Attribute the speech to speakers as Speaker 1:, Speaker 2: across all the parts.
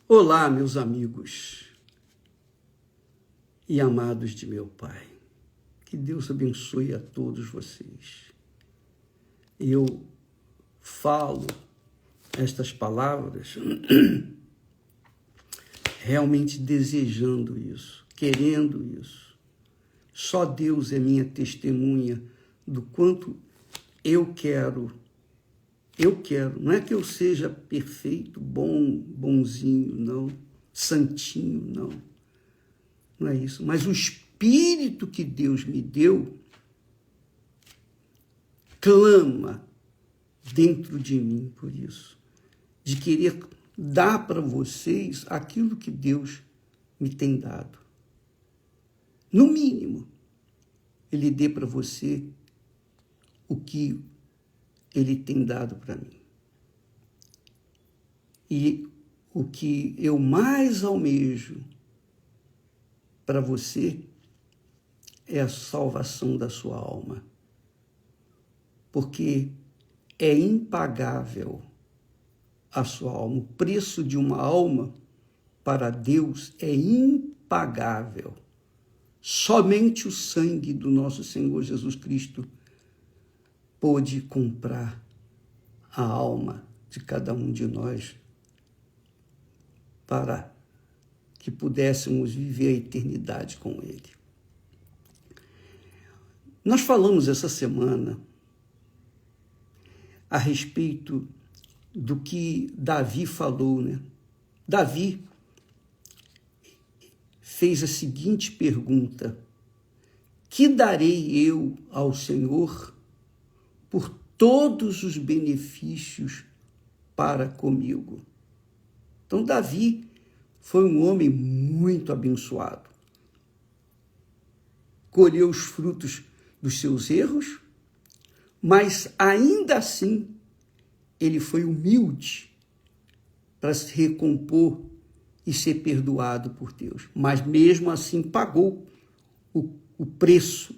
Speaker 1: Olá, meus amigos e amados de meu Pai. Que Deus abençoe a todos vocês. Eu falo estas palavras realmente desejando isso, querendo isso. Só Deus é minha testemunha do quanto eu quero, não é que eu seja perfeito, bonzinho, não, santinho, não é isso, mas o Espírito que Deus me deu clama dentro de mim por isso, de querer dar para vocês aquilo que Deus me tem dado. No mínimo, Ele dê para você o que Ele tem dado para mim. E o que eu mais almejo para você é a salvação da sua alma. Porque é impagável a sua alma. O preço de uma alma para Deus é impagável. Somente o sangue do nosso Senhor Jesus Cristo pôde comprar a alma de cada um de nós para que pudéssemos viver a eternidade com Ele. Nós falamos essa semana a respeito do que Davi falou, né? Davi fez a seguinte pergunta: que darei eu ao Senhor por todos os benefícios para comigo? Então, Davi foi um homem muito abençoado. Colheu os frutos dos seus erros, mas ainda assim ele foi humilde para se recompor e ser perdoado por Deus. Mas mesmo assim pagou o preço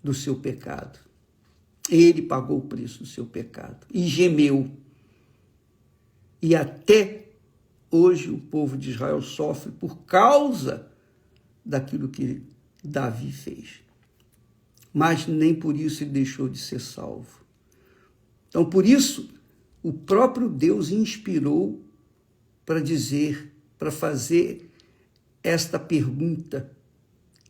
Speaker 1: do seu pecado. Ele pagou o preço do seu pecado e gemeu. E até hoje o povo de Israel sofre por causa daquilo que Davi fez. Mas nem por isso ele deixou de ser salvo. Então, por isso, o próprio Deus inspirou para fazer esta pergunta: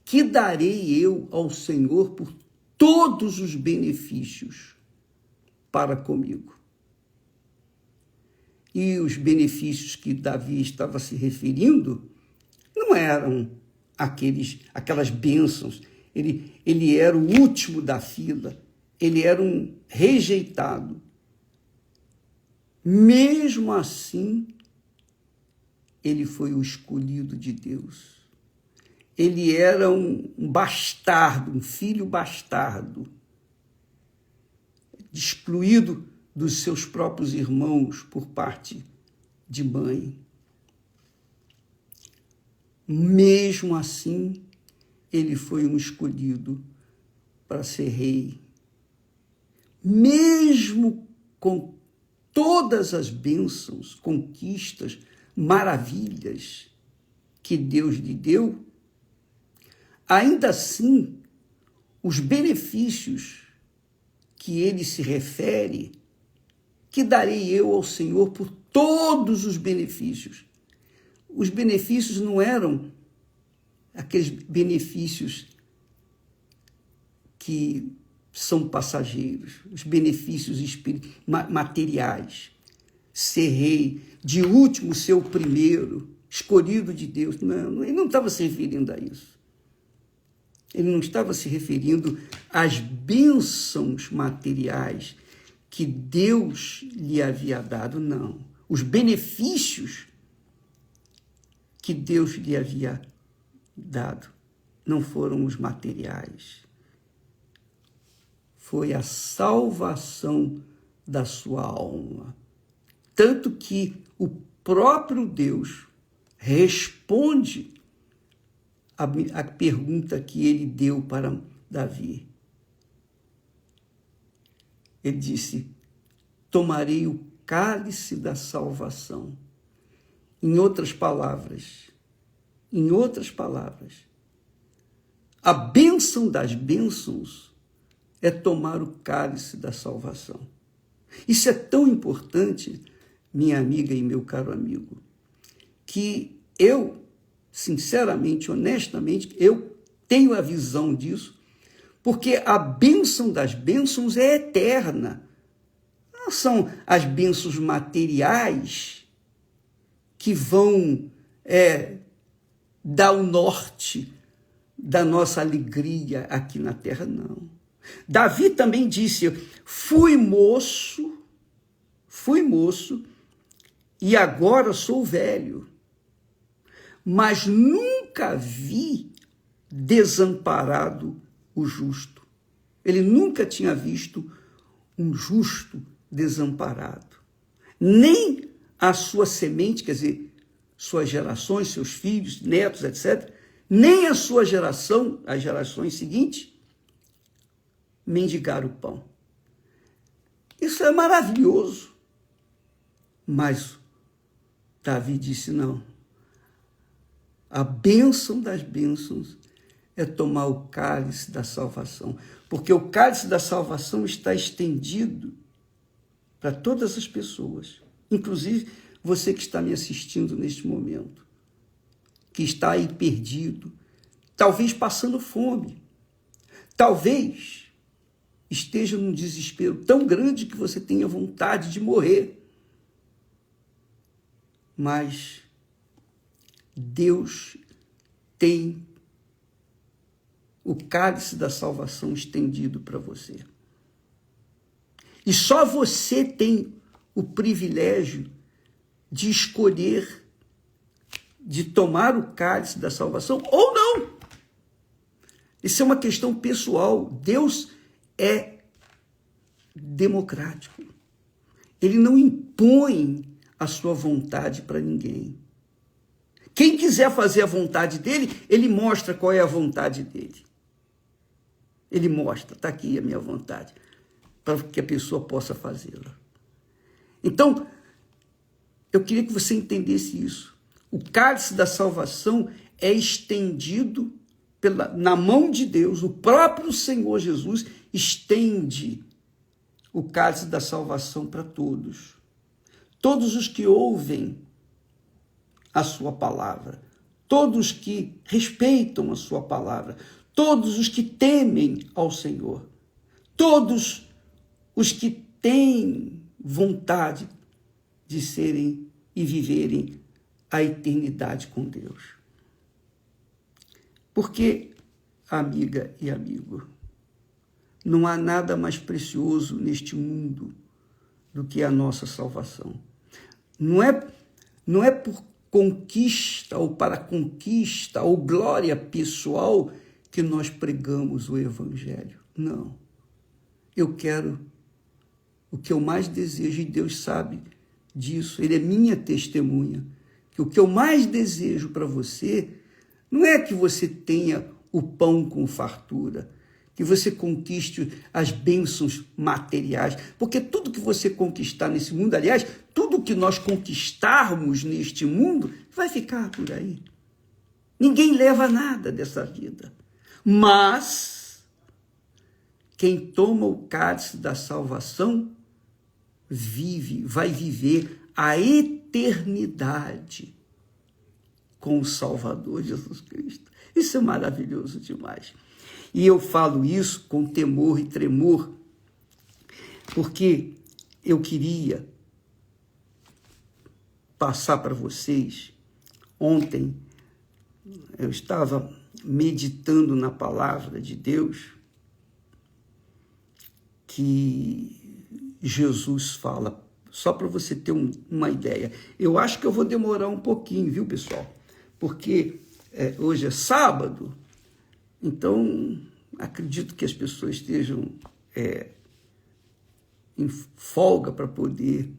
Speaker 1: que darei eu ao Senhor por todos os benefícios para comigo? E os benefícios que Davi estava se referindo não eram aquelas bênçãos. Ele era o último da fila, ele era um rejeitado. Mesmo assim, ele foi o escolhido de Deus. Ele era um bastardo, um filho bastardo, excluído dos seus próprios irmãos por parte de mãe. Mesmo assim, ele foi um escolhido para ser rei. Mesmo com todas as bênçãos, conquistas, maravilhas que Deus lhe deu, ainda assim, os benefícios que ele se refere, que darei eu ao Senhor por todos os benefícios. Os benefícios não eram aqueles benefícios que são passageiros, os benefícios materiais. Ser rei, de último ser o primeiro, escolhido de Deus. Não, ele não estava se referindo a isso. Ele não estava se referindo às bênçãos materiais que Deus lhe havia dado, não. Os benefícios que Deus lhe havia dado não foram os materiais. Foi a salvação da sua alma. Tanto que o próprio Deus responde a pergunta que ele deu para Davi. Ele disse: tomarei o cálice da salvação Em outras palavras, a bênção das bênçãos é tomar o cálice da salvação. Isso é tão importante, minha amiga e meu caro amigo, que eu, sinceramente, honestamente, eu tenho a visão disso, porque a bênção das bênçãos é eterna. Não são as bênçãos materiais que vão dar o norte da nossa alegria aqui na terra, não. Davi também disse, fui moço, e agora sou velho, mas nunca vi desamparado o justo. Ele nunca tinha visto um justo desamparado. Nem a sua semente, quer dizer, suas gerações, seus filhos, netos, etc., nem a sua geração, as gerações seguintes, mendigar o pão. Isso é maravilhoso. Mas Davi disse, não. A bênção das bênçãos é tomar o cálice da salvação. Porque o cálice da salvação está estendido para todas as pessoas. Inclusive você que está me assistindo neste momento. Que está aí perdido. Talvez passando fome. Talvez esteja num desespero tão grande que você tenha vontade de morrer. Mas Deus tem o cálice da salvação estendido para você. E só você tem o privilégio de escolher, de tomar o cálice da salvação ou não. Isso é uma questão pessoal. Deus é democrático. Ele não impõe a sua vontade para ninguém. Quem quiser fazer a vontade dele, ele mostra qual é a vontade dele. Ele mostra, está aqui a minha vontade, para que a pessoa possa fazê-la. Então, eu queria que você entendesse isso. O cálice da salvação é estendido na mão de Deus. O próprio Senhor Jesus estende o cálice da salvação para todos. Todos os que ouvem a sua palavra, todos que respeitam a sua palavra, todos os que temem ao Senhor, todos os que têm vontade de serem e viverem a eternidade com Deus. Porque, amiga e amigo, não há nada mais precioso neste mundo do que a nossa salvação. Não é por conquista ou para conquista ou glória pessoal que nós pregamos o Evangelho. Não. Eu quero o que eu mais desejo, e Deus sabe disso, Ele é minha testemunha, que o que eu mais desejo para você não é que você tenha o pão com fartura, que você conquiste as bênçãos materiais, porque tudo que você conquistar nesse mundo, aliás, tudo que nós conquistarmos neste mundo, vai ficar por aí. Ninguém leva nada dessa vida. Mas quem toma o cálice da salvação vai viver a eternidade com o Salvador Jesus Cristo. Isso é maravilhoso demais. E eu falo isso com temor e tremor, porque eu queria passar para vocês. Ontem eu estava meditando na palavra de Deus que Jesus fala, só para você ter uma ideia. Eu acho que eu vou demorar um pouquinho, viu, pessoal? Porque hoje é sábado, então acredito que as pessoas estejam em folga para poder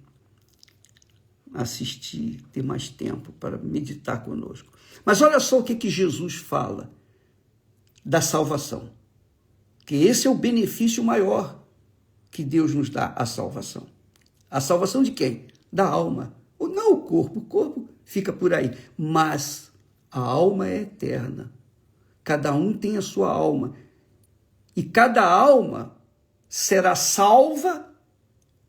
Speaker 1: assistir, ter mais tempo para meditar conosco. Mas olha só o que Jesus fala da salvação, que esse é o benefício maior que Deus nos dá, a salvação. A salvação de quem? Da alma. Não o corpo fica por aí, mas a alma é eterna. Cada um tem a sua alma. E cada alma será salva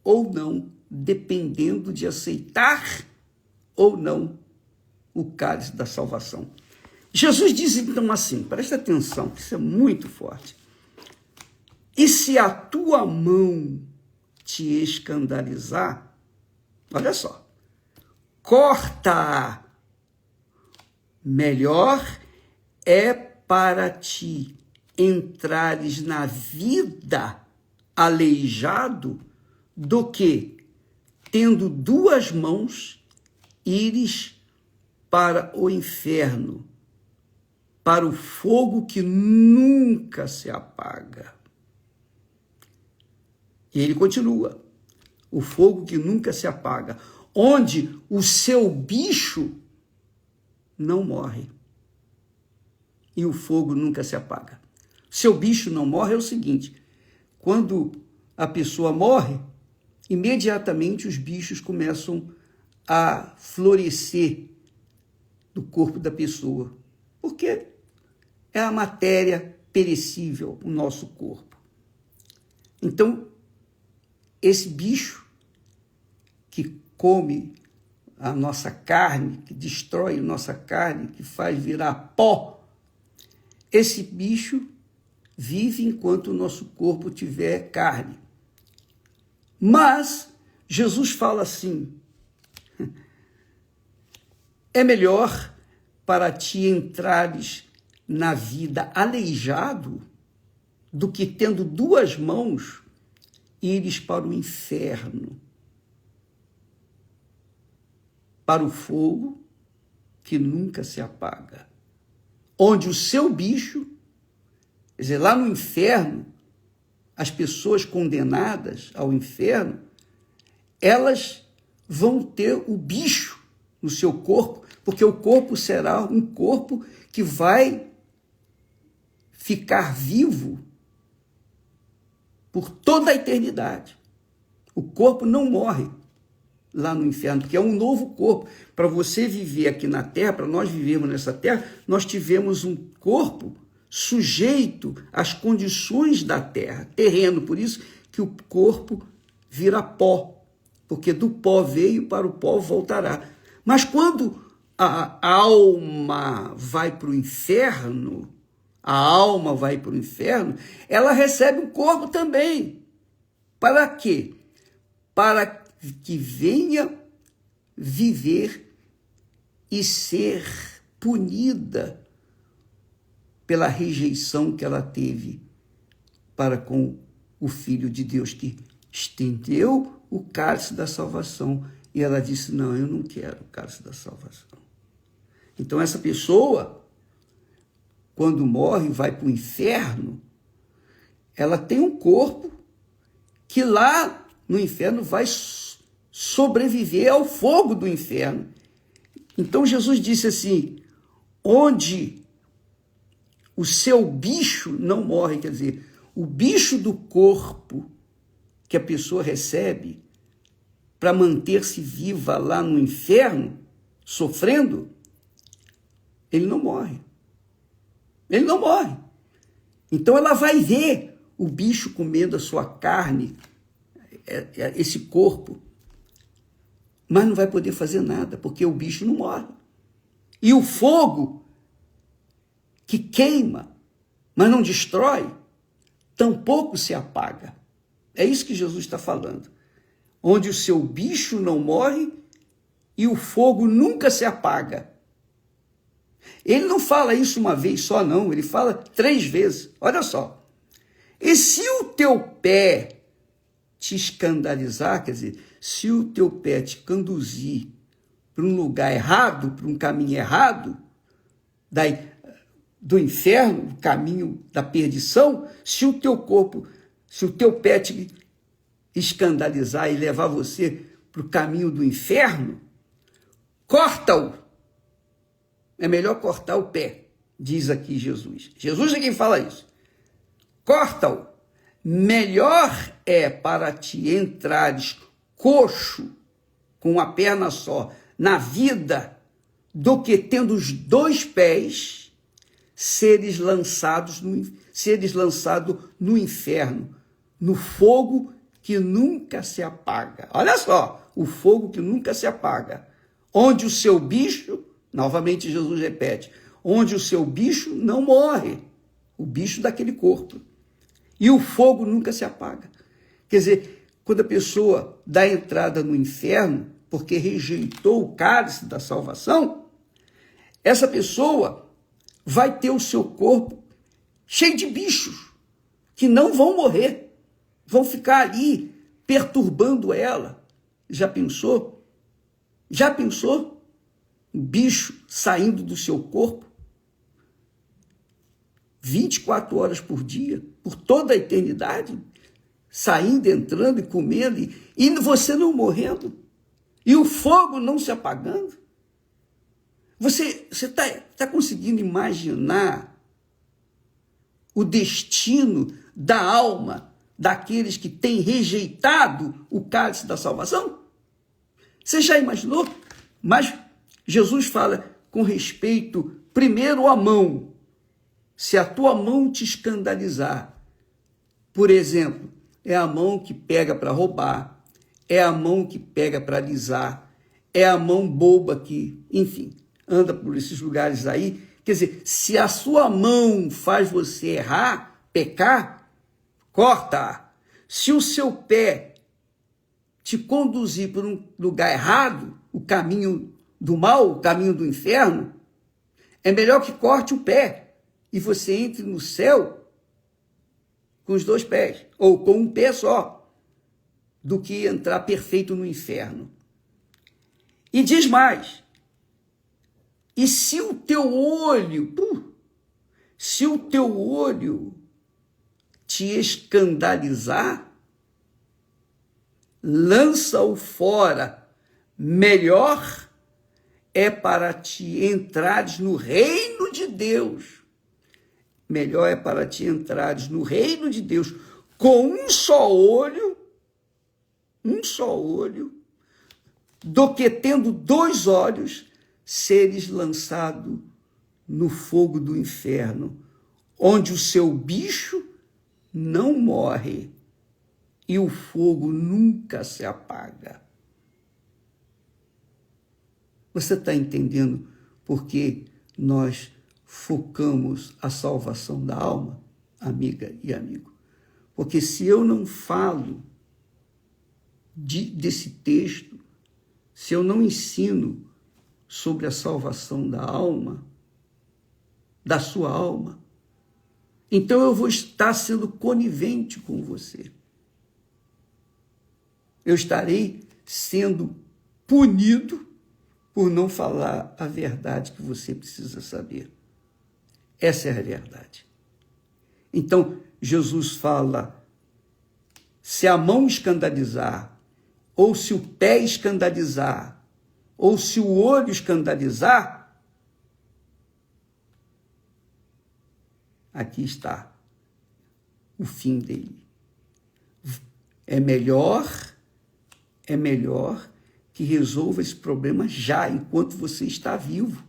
Speaker 1: ou não, dependendo de aceitar ou não o cálice da salvação. Jesus diz então assim, presta atenção, isso é muito forte. E se a tua mão te escandalizar, olha só, corta-a. Melhor é para ti entrares na vida aleijado do que, tendo duas mãos, ires para o inferno, para o fogo que nunca se apaga. E ele continua, o fogo que nunca se apaga, onde o seu bicho não morre e o fogo nunca se apaga. Seu bicho não morre é o seguinte, quando a pessoa morre, imediatamente os bichos começam a florescer do corpo da pessoa, porque é a matéria perecível, o nosso corpo. Então, esse bicho que come a nossa carne, que destrói a nossa carne, que faz virar pó, esse bicho vive enquanto o nosso corpo tiver carne. Mas Jesus fala assim, é melhor para ti entrares na vida aleijado do que tendo duas mãos ires para o inferno, para o fogo que nunca se apaga, onde o seu bicho, quer dizer, lá no inferno, as pessoas condenadas ao inferno, elas vão ter o bicho no seu corpo, porque o corpo será um corpo que vai ficar vivo por toda a eternidade. O corpo não morre lá no inferno, porque é um novo corpo. Para você viver aqui na Terra, para nós vivermos nessa Terra, nós tivemos um corpo sujeito às condições da Terra, terreno, por isso que o corpo vira pó, porque do pó veio, para o pó voltará. Mas quando a alma vai para o inferno, ela recebe o corpo também. Para quê? Para que venha viver e ser punida pela rejeição que ela teve para com o Filho de Deus, que estendeu o cálice da salvação. E ela disse, não, eu não quero o cálice da salvação. Então essa pessoa, quando morre e vai para o inferno, ela tem um corpo que lá no inferno vai sobreviver ao fogo do inferno. Então Jesus disse assim, onde o seu bicho não morre, quer dizer, o bicho do corpo que a pessoa recebe para manter-se viva lá no inferno, sofrendo, ele não morre. Ele não morre. Então ela vai ver o bicho comendo a sua carne, esse corpo, mas não vai poder fazer nada, porque o bicho não morre. E o fogo que queima, mas não destrói, tampouco se apaga. É isso que Jesus está falando. Onde o seu bicho não morre e o fogo nunca se apaga. Ele não fala isso uma vez só, não. Ele fala 3 vezes. Olha só. E se o teu pé te escandalizar, quer dizer, se o teu pé te conduzir para um lugar errado, para um caminho errado, do inferno, o caminho da perdição, se o teu pé te escandalizar e levar você para o caminho do inferno, corta-o. É melhor cortar o pé, diz aqui Jesus. Jesus é quem fala isso. Corta-o. Melhor é para ti entrares coxo, com uma perna só na vida do que tendo os 2 pés seres lançados no inferno, no fogo que nunca se apaga. Olha só, o fogo que nunca se apaga. Onde o seu bicho, novamente Jesus repete, onde o seu bicho não morre, o bicho daquele corpo. E o fogo nunca se apaga. Quer dizer, quando a pessoa dá entrada no inferno, porque rejeitou o cálice da salvação, essa pessoa vai ter o seu corpo cheio de bichos que não vão morrer, vão ficar ali perturbando ela. Já pensou? Já pensou? Um bicho saindo do seu corpo 24 horas por dia, por toda a eternidade, saindo, entrando e comendo, e você não morrendo, e o fogo não se apagando. Você está conseguindo imaginar o destino da alma daqueles que têm rejeitado o cálice da salvação? Você já imaginou? Mas Jesus fala com respeito, primeiro, à mão. Se a tua mão te escandalizar, por exemplo, é a mão que pega para roubar, é a mão que pega para alisar, é a mão boba que, enfim, anda por esses lugares aí. Quer dizer, se a sua mão faz você errar, pecar, corta. Se o seu pé te conduzir por um lugar errado, o caminho do mal, o caminho do inferno, é melhor que corte o pé e você entre no céu com os 2 pés, ou com um pé só, do que entrar perfeito no inferno. E diz mais, e se o teu olho te escandalizar, lança-o fora. Melhor é para ti entrares no reino de Deus. Melhor é para ti entrares no reino de Deus com um só olho, do que tendo 2 olhos, seres lançado no fogo do inferno, onde o seu bicho não morre e o fogo nunca se apaga. Você está entendendo por que nós focamos a salvação da alma, amiga e amigo? Porque se eu não falo desse texto, se eu não ensino sobre a salvação da alma, da sua alma, então eu vou estar sendo conivente com você. Eu estarei sendo punido por não falar a verdade que você precisa saber. Essa é a verdade. Então, Jesus fala, se a mão escandalizar, ou se o pé escandalizar, ou se o olho escandalizar, aqui está o fim dele. É melhor que resolva esse problema já, enquanto você está vivo,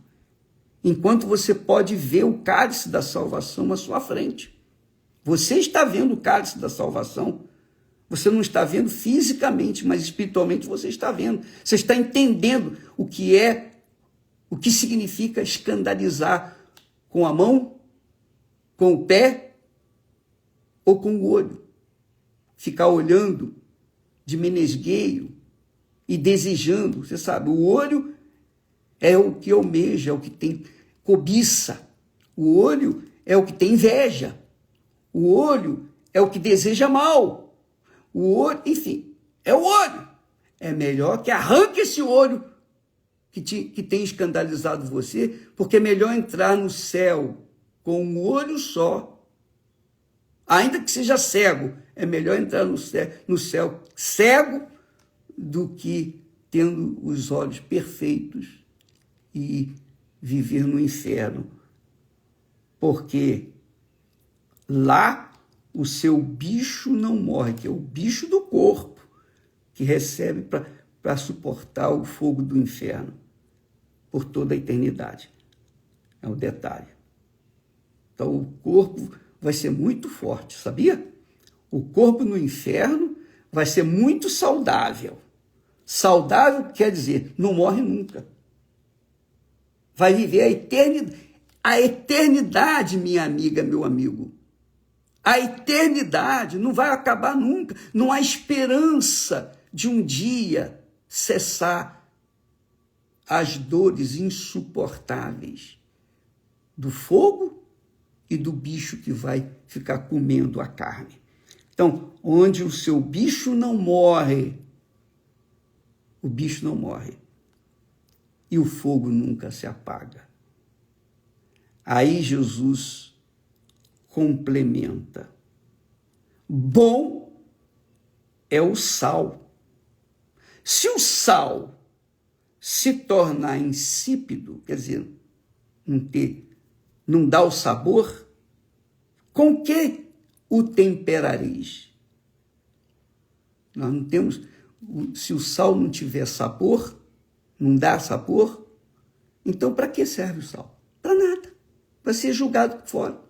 Speaker 1: enquanto você pode ver o cálice da salvação à sua frente. Você está vendo o cálice da salvação. Você não está vendo fisicamente, mas espiritualmente você está vendo. Você está entendendo o que significa escandalizar com a mão, com o pé ou com o olho. Ficar olhando de menesgueio e desejando. Você sabe, o olho é o que almeja, é o que tem cobiça. O olho é o que tem inveja. O olho é o que deseja mal. O olho, enfim, é o olho. É melhor que arranque esse olho que tem escandalizado você, porque é melhor entrar no céu com um olho só, ainda que seja cego, é melhor entrar no céu cego do que tendo os olhos perfeitos e viver no inferno. Porque lá o seu bicho não morre, que é o bicho do corpo, que recebe para suportar o fogo do inferno por toda a eternidade. É o detalhe. Então, o corpo vai ser muito forte, sabia? O corpo no inferno vai ser muito saudável. Saudável quer dizer, não morre nunca. Vai viver a eternidade, minha amiga, meu amigo. A eternidade não vai acabar nunca. Não há esperança de um dia cessar as dores insuportáveis do fogo e do bicho que vai ficar comendo a carne. Então, onde o seu bicho não morre, o bicho não morre. E o fogo nunca se apaga. Aí Jesus complementa. Bom é o sal. Se o sal se tornar insípido, quer dizer, não dá o sabor, com que o temperareis? Nós não temos, se o sal não tiver sabor, não dá sabor, então para que serve o sal? Para nada, para ser jogado fora.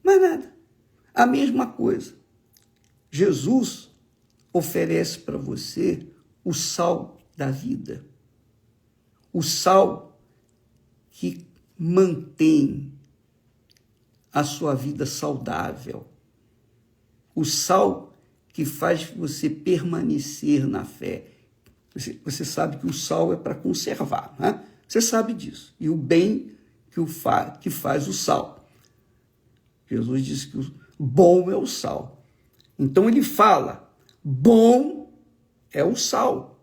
Speaker 1: Mais nada. A mesma coisa. Jesus oferece para você o sal da vida. O sal que mantém a sua vida saudável. O sal que faz você permanecer na fé. Você sabe que o sal é para conservar, né? Você sabe disso. E o bem que faz o sal. Jesus disse que o bom é o sal. Então ele fala, bom é o sal.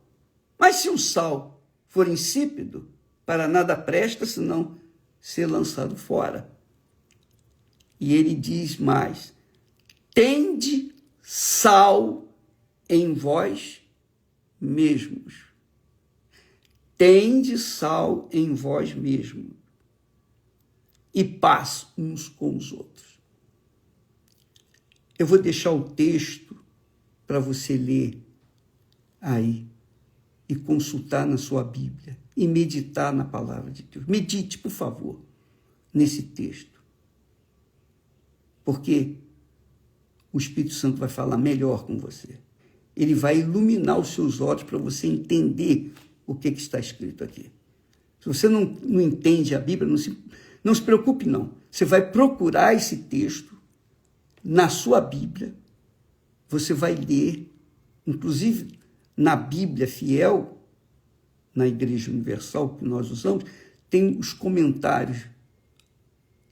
Speaker 1: Mas se o sal for insípido, para nada presta, senão ser lançado fora. E ele diz mais, tende sal em vós mesmos. Tende sal em vós mesmos. E paz uns com os outros. Eu vou deixar o texto para você ler aí e consultar na sua Bíblia e meditar na palavra de Deus. Medite, por favor, nesse texto. Porque o Espírito Santo vai falar melhor com você. Ele vai iluminar os seus olhos para você entender o que está escrito aqui. Se você não entende a Bíblia, não se preocupe, não. Você vai procurar esse texto na sua Bíblia, você vai ler, inclusive na Bíblia Fiel, na Igreja Universal que nós usamos, tem os comentários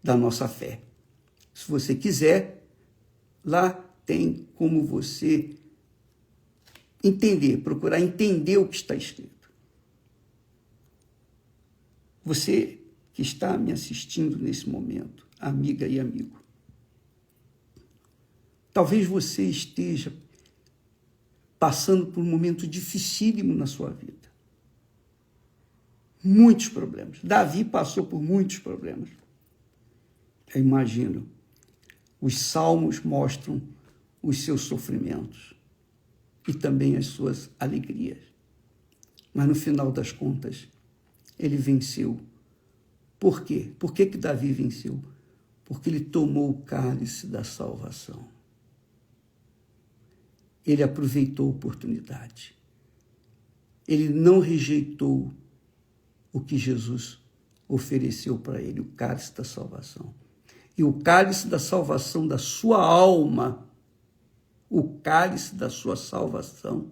Speaker 1: da nossa fé. Se você quiser, lá tem como você procurar entender o que está escrito. Você que está me assistindo nesse momento, amiga e amigo, talvez você esteja passando por um momento dificílimo na sua vida. Muitos problemas. Davi passou por muitos problemas. Eu imagino. Os salmos mostram os seus sofrimentos e também as suas alegrias. Mas no final das contas, ele venceu. Por quê? Por que Davi venceu? Porque ele tomou o cálice da salvação. Ele aproveitou a oportunidade. Ele não rejeitou o que Jesus ofereceu para ele, o cálice da salvação. E o cálice da salvação da sua alma, o cálice da sua salvação,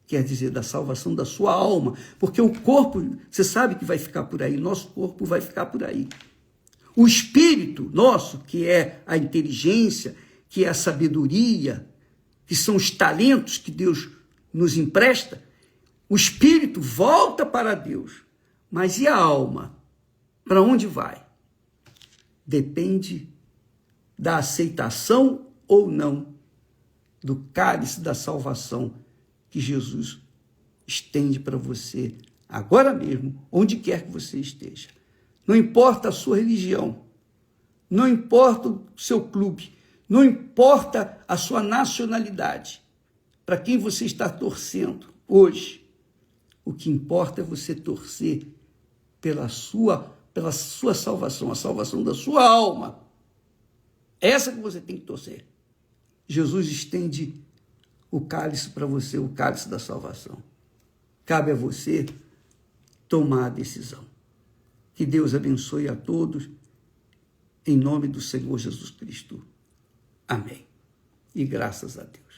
Speaker 1: quer dizer, da salvação da sua alma, porque o corpo, você sabe que vai ficar por aí, nosso corpo vai ficar por aí. O espírito nosso, que é a inteligência, que é a sabedoria, que são os talentos que Deus nos empresta, o espírito volta para Deus. Mas e a alma? Para onde vai? Depende da aceitação ou não do cálice da salvação que Jesus estende para você agora mesmo, onde quer que você esteja. Não importa a sua religião, não importa o seu clube, não importa a sua nacionalidade, para quem você está torcendo, Hoje, o que importa é você torcer pela sua salvação, a salvação da sua alma. Essa que você tem que torcer. Jesus estende o cálice para você, o cálice da salvação. Cabe a você tomar a decisão. Que Deus abençoe a todos, em nome do Senhor Jesus Cristo. Amém. E graças a Deus.